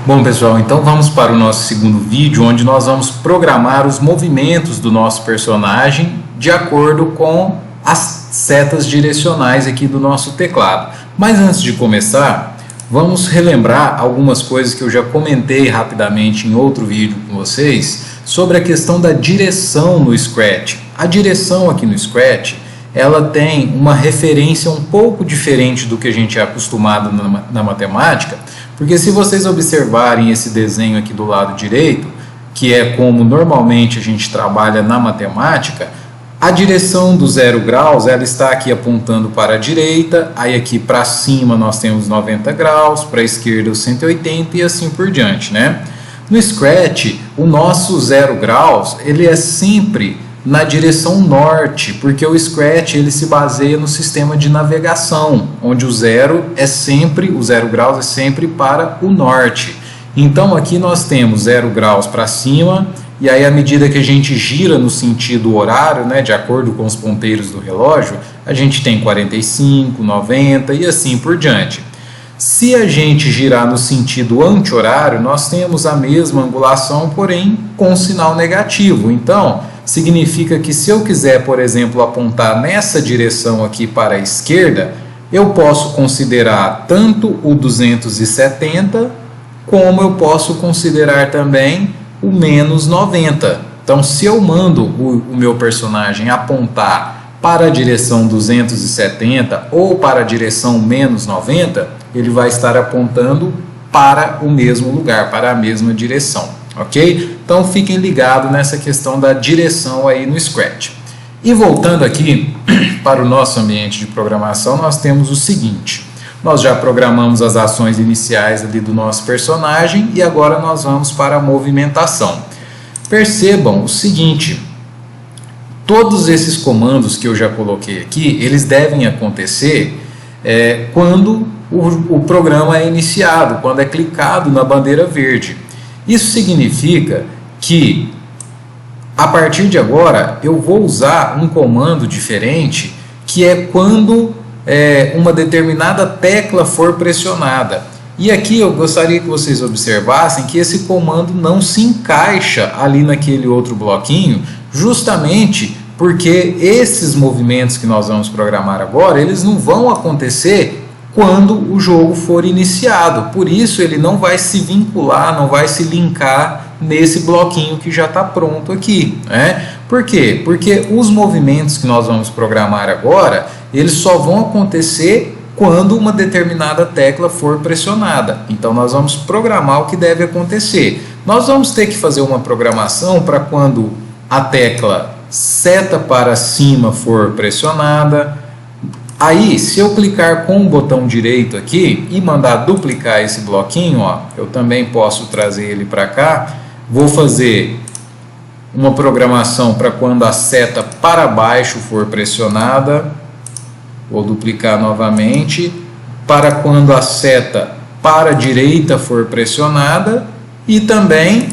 Bom, pessoal, então vamos para o nosso segundo vídeo, onde nós vamos programar os movimentos do nosso personagem de acordo com as setas direcionais aqui do nosso teclado. Mas antes de começar, vamos relembrar algumas coisas que eu já comentei rapidamente em outro vídeo com vocês sobre a questão da direção no Scratch. A direção aqui no Scratch, ela tem uma referência um pouco diferente do que a gente é acostumado na matemática, porque se vocês observarem esse desenho aqui do lado direito, que é como normalmente a gente trabalha na matemática, a direção do 0 graus, ela está aqui apontando para a direita, aí aqui para cima nós temos 90 graus, para a esquerda os 180 e assim por diante, né? No Scratch, o nosso 0 graus, ele é sempre na direção norte, porque o Scratch ele se baseia no sistema de navegação, onde o 0 graus é sempre para o norte. Então aqui nós temos 0 graus para cima, e aí à medida que a gente gira no sentido horário, né, de acordo com os ponteiros do relógio, a gente tem 45, 90 e assim por diante. Se a gente girar no sentido anti-horário, nós temos a mesma angulação, porém com sinal negativo. Então, significa que se eu quiser, por exemplo, apontar nessa direção aqui para a esquerda, eu posso considerar tanto o 270, como eu posso considerar também o menos 90. Então, se eu mando o meu personagem apontar para a direção 270 ou para a direção menos 90, ele vai estar apontando para o mesmo lugar, para a mesma direção, ok? Então fiquem ligados nessa questão da direção aí no Scratch. E voltando aqui para o nosso ambiente de programação, nós temos o seguinte: nós já programamos as ações iniciais ali do nosso personagem e agora nós vamos para a movimentação. Percebam o seguinte: todos esses comandos que eu já coloquei aqui, eles devem acontecer quando o programa é iniciado, quando é clicado na bandeira verde. Isso significa que a partir de agora eu vou usar um comando diferente, que é quando uma determinada tecla for pressionada. E aqui eu gostaria que vocês observassem que esse comando não se encaixa ali naquele outro bloquinho, justamente porque esses movimentos que nós vamos programar agora, eles não vão acontecer quando o jogo for iniciado. Por isso ele não vai se vincular, não vai se linkar nesse bloquinho que já está pronto aqui, né? Por quê? Porque os movimentos que nós vamos programar agora, eles só vão acontecer quando uma determinada tecla for pressionada. Então nós vamos programar o que deve acontecer. Nós vamos ter que fazer uma programação para quando a tecla seta para cima for pressionada. Aí, se eu clicar com o botão direito aqui e mandar duplicar esse bloquinho, ó, eu também posso trazer ele para cá. Vou fazer uma programação para quando a seta para baixo for pressionada. Vou duplicar novamente. Para quando a seta para a direita for pressionada. E também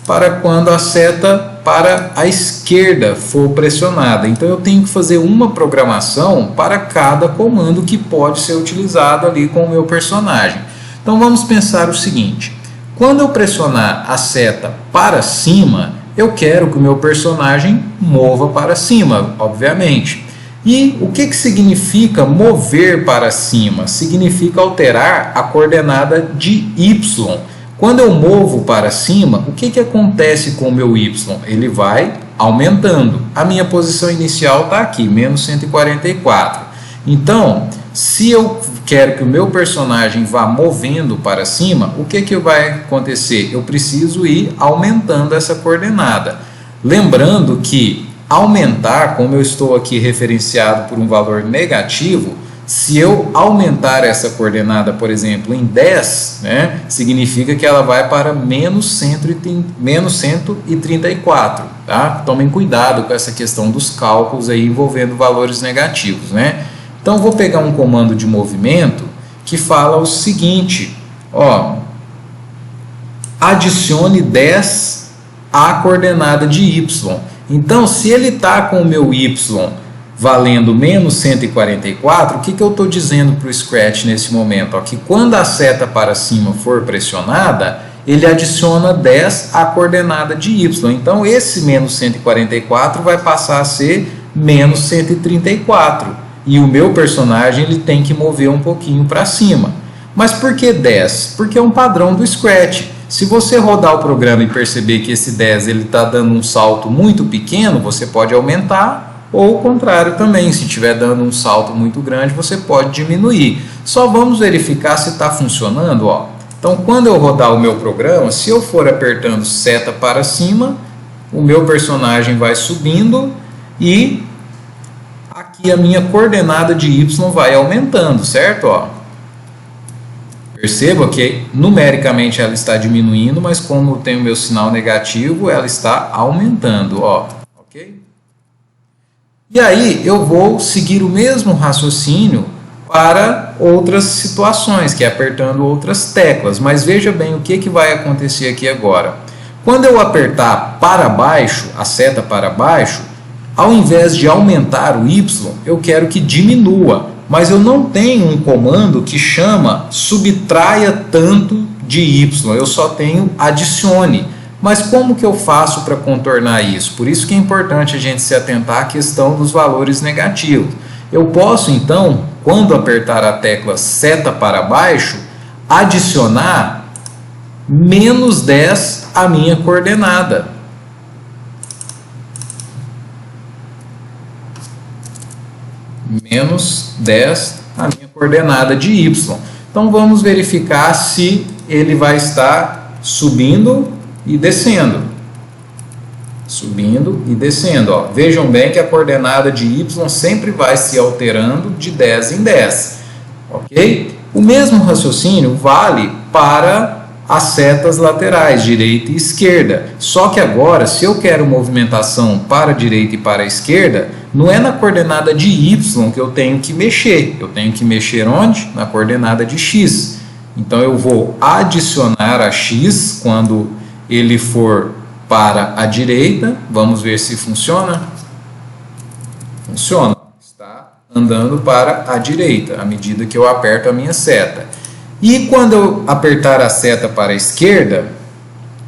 para quando a seta para a esquerda for pressionada. Então eu tenho que fazer uma programação para cada comando que pode ser utilizado ali com o meu personagem. Então vamos pensar o seguinte: quando eu pressionar a seta para cima, eu quero que o meu personagem mova para cima, obviamente. E o que significa mover para cima? Significa alterar a coordenada de Y. Quando eu movo para cima, o que acontece com o meu Y? Ele vai aumentando. A minha posição inicial está aqui, menos 144. Então, se eu quero que o meu personagem vá movendo para cima, o que vai acontecer? Eu preciso ir aumentando essa coordenada. Lembrando que aumentar, como eu estou aqui referenciado por um valor negativo, se eu aumentar essa coordenada, por exemplo, em 10, né, significa que ela vai para menos 134. Tá? Tomem cuidado com essa questão dos cálculos aí envolvendo valores negativos, né? Então, vou pegar um comando de movimento que fala o seguinte: ó, adicione 10 à coordenada de Y. Então, se ele está com o meu Y valendo menos 144, o que eu estou dizendo para o Scratch nesse momento? Ó, que quando a seta para cima for pressionada, ele adiciona 10 à coordenada de y. Então, esse menos 144 vai passar a ser menos 134. E o meu personagem ele tem que mover um pouquinho para cima. Mas por que 10? Porque é um padrão do Scratch. Se você rodar o programa e perceber que esse 10 está dando um salto muito pequeno, você pode aumentar, ou o contrário também. Se estiver dando um salto muito grande, você pode diminuir. Só vamos verificar se está funcionando. Ó. Então, quando eu rodar o meu programa, se eu for apertando seta para cima, o meu personagem vai subindo e aqui a minha coordenada de y vai aumentando, certo? Ó. Perceba que numericamente ela está diminuindo, mas como tem o meu sinal negativo, ela está aumentando, ó, ok? E aí eu vou seguir o mesmo raciocínio para outras situações, que é apertando outras teclas, mas veja bem o que vai acontecer aqui agora. Quando eu apertar para baixo, a seta para baixo, ao invés de aumentar o y, eu quero que diminua. Mas eu não tenho um comando que chama subtraia tanto de y, eu só tenho adicione. Mas como que eu faço para contornar isso? Por isso que é importante a gente se atentar à questão dos valores negativos. Eu posso então, quando apertar a tecla seta para baixo, adicionar menos 10 à minha coordenada. Menos 10 a minha coordenada de y. Então vamos verificar se ele vai estar subindo e descendo. Subindo e descendo. Ó. Vejam bem que a coordenada de y sempre vai se alterando de 10 em 10. Ok? O mesmo raciocínio vale para as setas laterais, direita e esquerda. Só que agora, se eu quero movimentação para a direita e para a esquerda, não é na coordenada de y que eu tenho que mexer. Eu tenho que mexer onde? Na coordenada de x. Então, eu vou adicionar a x quando ele for para a direita. Vamos ver se funciona. Funciona. Está andando para a direita, à medida que eu aperto a minha seta. E quando eu apertar a seta para a esquerda,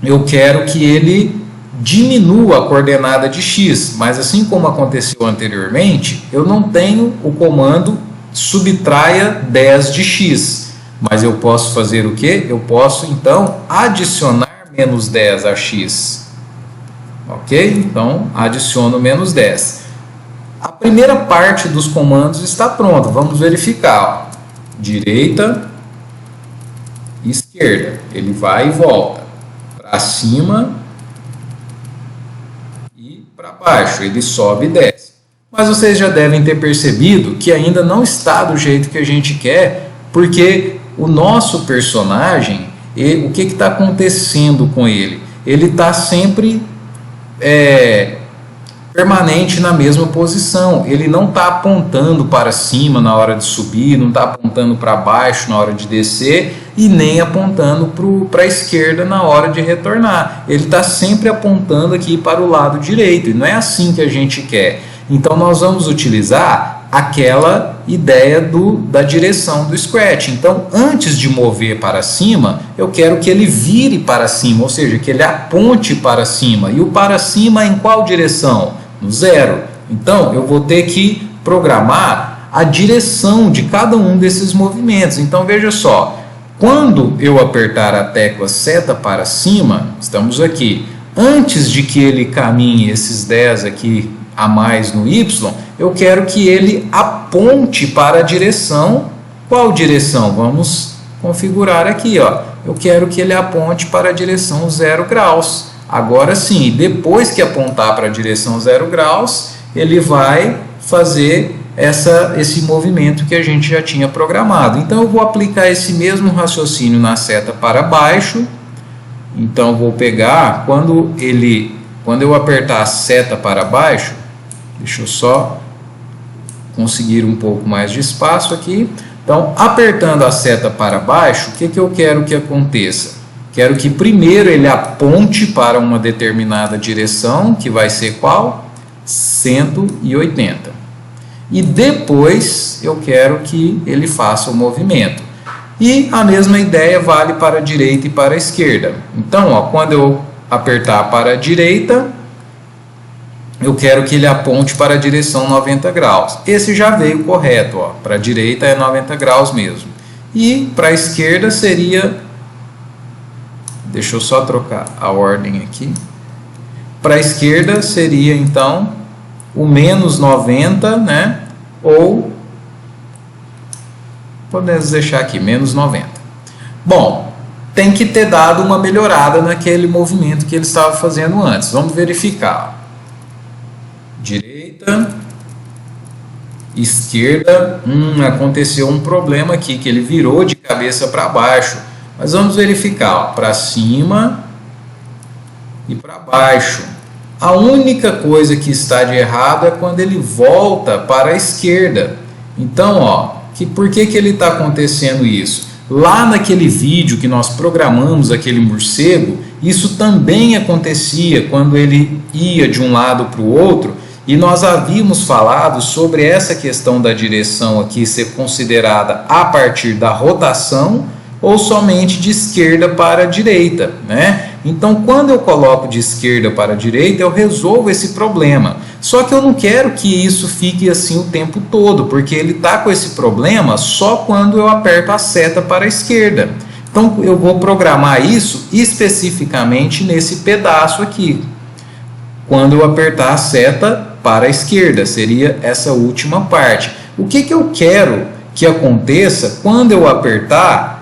eu quero que ele diminua a coordenada de x, mas assim como aconteceu anteriormente, eu não tenho o comando subtraia 10 de x, mas eu posso fazer o quê? Eu posso então adicionar menos 10 a x, ok? Então adiciono menos 10. A primeira parte dos comandos está pronta, vamos verificar. Ó. Direita, esquerda, ele vai e volta para cima e para baixo, ele sobe e desce. Mas vocês já devem ter percebido que ainda não está do jeito que a gente quer, porque o nosso personagem, o que está acontecendo com ele? Ele está sempre permanente na mesma posição, ele não está apontando para cima na hora de subir, não está apontando para baixo na hora de descer e nem apontando para a esquerda na hora de retornar. Ele está sempre apontando aqui para o lado direito, e não é assim que a gente quer. Então nós vamos utilizar aquela ideia da direção do Scratch. Então, antes de mover para cima, eu quero que ele vire para cima, ou seja, que ele aponte para cima. E o para cima em qual direção? No zero. Então, eu vou ter que programar a direção de cada um desses movimentos. Então, veja só, quando eu apertar a tecla seta para cima, estamos aqui, antes de que ele caminhe esses 10 aqui a mais no y, eu quero que ele aponte para a direção. Qual direção? Vamos configurar aqui, ó. Eu quero que ele aponte para a direção 0 graus. Agora sim, depois que apontar para a direção 0 graus, ele vai fazer esse movimento que a gente já tinha programado. Então, eu vou aplicar esse mesmo raciocínio na seta para baixo. Então, vou pegar, quando eu apertar a seta para baixo, deixa eu só conseguir um pouco mais de espaço aqui. Então, apertando a seta para baixo, o que eu quero que aconteça? Quero que primeiro ele aponte para uma determinada direção, que vai ser qual? 180. e depois eu quero que ele faça o movimento. E a mesma ideia vale para a direita e para a esquerda. Então, ó, quando eu apertar para a direita, eu quero que ele aponte para a direção 90 graus. Esse já veio correto, ó, para a direita é 90 graus mesmo. E para a esquerda seria, deixa eu só trocar a ordem aqui. Para a esquerda seria então o menos 90, né? Ou podemos deixar aqui, menos 90. Bom, tem que ter dado uma melhorada naquele movimento que ele estava fazendo antes. Vamos verificar. Direita, esquerda, aconteceu um problema aqui, que ele virou de cabeça para baixo. Mas vamos verificar, para cima e para baixo. A única coisa que está de errado é quando ele volta para a esquerda. Então, ó, por que ele está acontecendo isso? Lá naquele vídeo que nós programamos aquele morcego, isso também acontecia quando ele ia de um lado para o outro, e nós havíamos falado sobre essa questão da direção aqui ser considerada a partir da rotação ou somente de esquerda para a direita, né? Então, quando eu coloco de esquerda para a direita, eu resolvo esse problema. Só que eu não quero que isso fique assim o tempo todo, porque ele está com esse problema só quando eu aperto a seta para a esquerda. Então, eu vou programar isso especificamente nesse pedaço aqui. Quando eu apertar a seta para a esquerda, seria essa última parte. O que eu quero que aconteça quando eu apertar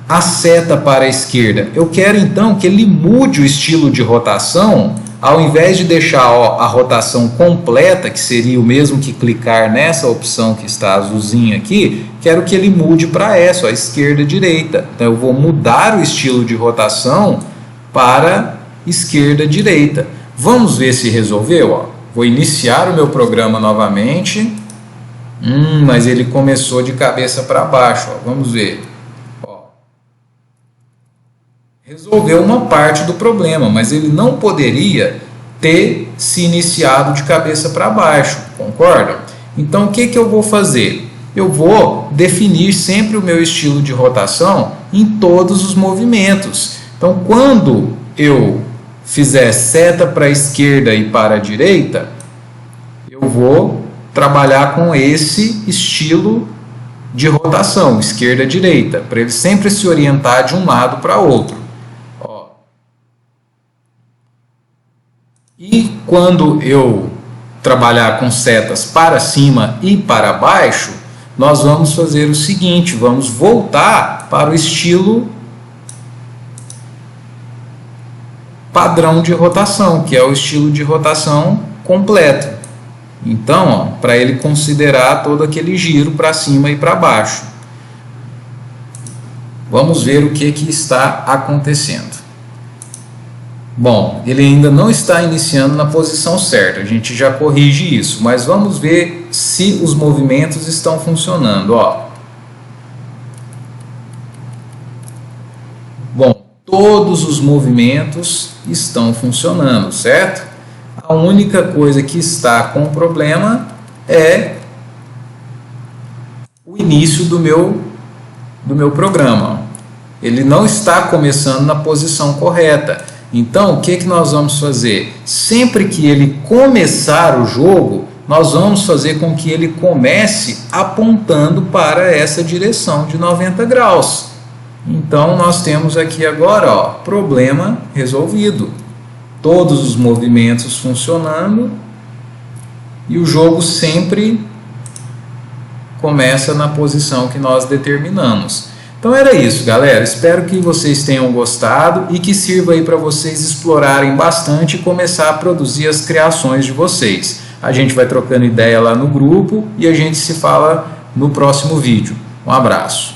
a seta para a esquerda? Eu quero então que ele mude o estilo de rotação, ao invés de deixar a rotação completa, que seria o mesmo que clicar nessa opção que está azulzinha aqui, quero que ele mude para essa, a esquerda e direita. Então eu vou mudar o estilo de rotação para esquerda e direita. Vamos ver se resolveu, ó. Vou iniciar o meu programa novamente. Mas ele começou de cabeça para baixo, ó. Vamos ver. Resolveu uma parte do problema, mas ele não poderia ter se iniciado de cabeça para baixo, concorda? Então, o que eu vou fazer? Eu vou definir sempre o meu estilo de rotação em todos os movimentos. Então, quando eu fizer seta para a esquerda e para a direita, eu vou trabalhar com esse estilo de rotação, esquerda-direita, para ele sempre se orientar de um lado para outro. E quando eu trabalhar com setas para cima e para baixo, nós vamos fazer o seguinte, vamos voltar para o estilo padrão de rotação, que é o estilo de rotação completo. Então, para ele considerar todo aquele giro para cima e para baixo. Vamos ver o que está acontecendo. Bom, ele ainda não está iniciando na posição certa, a gente já corrige isso, mas vamos ver se os movimentos estão funcionando. Ó. Bom, todos os movimentos estão funcionando, certo? A única coisa que está com problema é o início do meu programa. Ele não está começando na posição correta. Então, o que nós vamos fazer? Sempre que ele começar o jogo, nós vamos fazer com que ele comece apontando para essa direção de 90 graus. Então, nós temos aqui agora, ó, problema resolvido. Todos os movimentos funcionando e o jogo sempre começa na posição que nós determinamos. Então era isso, galera. Espero que vocês tenham gostado e que sirva aí para vocês explorarem bastante e começar a produzir as criações de vocês. A gente vai trocando ideia lá no grupo e a gente se fala no próximo vídeo. Um abraço.